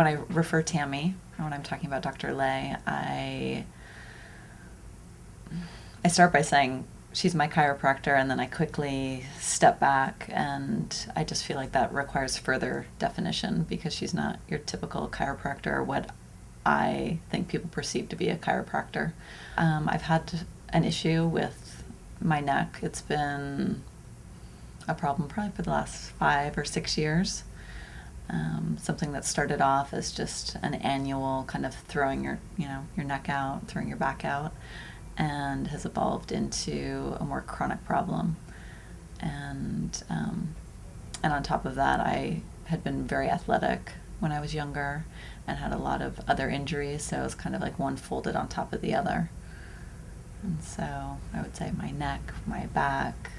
when I refer Tammy, or when I'm talking about Dr. Lay, I start by saying she's my chiropractor, and then I quickly step back, and I just feel like that requires further definition because she's not your typical chiropractor or what I think people perceive to be a chiropractor. I've had an issue with my neck. It's been a problem probably for the last 5 or 6 years. Something that started off as just an annual kind of throwing your neck out, throwing your back out, and has evolved into a more chronic problem. And on top of that, I had been very athletic when I was younger and had a lot of other injuries, so it was kind of like one folded on top of the other. And so I would say my neck, my back,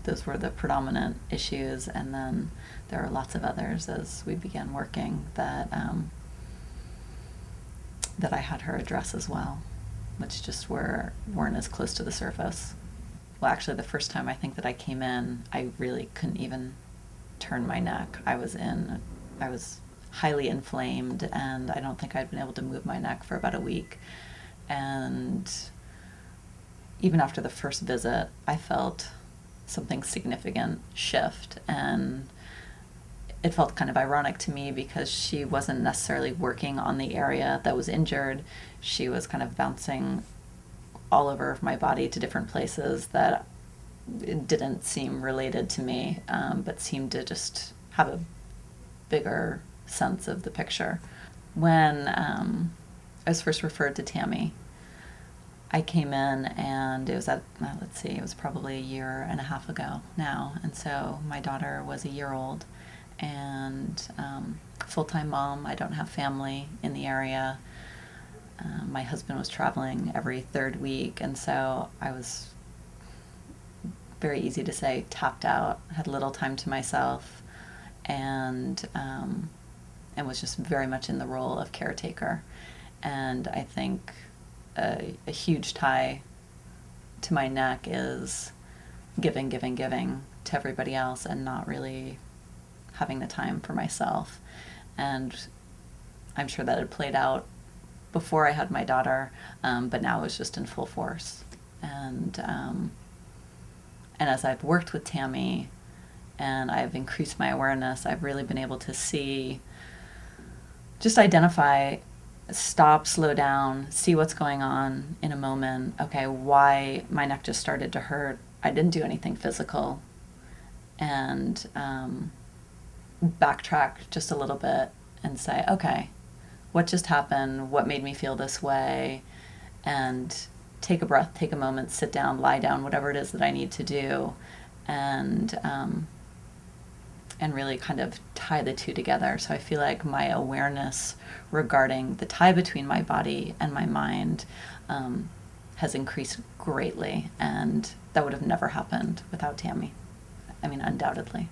those were the predominant issues, and then there were lots of others as we began working that I had her address as well, which just weren't as close to the surface. Well, actually, the first time I think that I came in, I really couldn't even turn my neck. I was highly inflamed, and I don't think I'd been able to move my neck for about a week. And even after the first visit, I felt something significant shift, and it felt kind of ironic to me because she wasn't necessarily working on the area that was injured. She was kind of bouncing all over my body to different places that didn't seem related to me, but seemed to just have a bigger sense of the picture. When I was first referred to Tammy, I came in, and it was it was probably 1.5 years ago now. And so my daughter was 1 year old, and full-time mom. I don't have family in the area. My husband was traveling every third week, and so I was, very easy to say, tapped out, had little time to myself, and was just very much in the role of caretaker. And I think a huge tie to my neck is giving to everybody else and not really having the time for myself. And I'm sure that had played out before I had my daughter, but now it's just in full force. And as I've worked with Tammy and I've increased my awareness, I've really been able to identify, stop, slow down, see what's going on in a moment. Okay, why my neck just started to hurt. I didn't do anything physical. And backtrack just a little bit and say, okay, what just happened? What made me feel this way? And take a breath, take a moment, sit down, lie down, whatever it is that I need to do, and really kind of tie the two together. So I feel like my awareness regarding the tie between my body and my mind has increased greatly, and that would have never happened without Tammy. I mean, undoubtedly.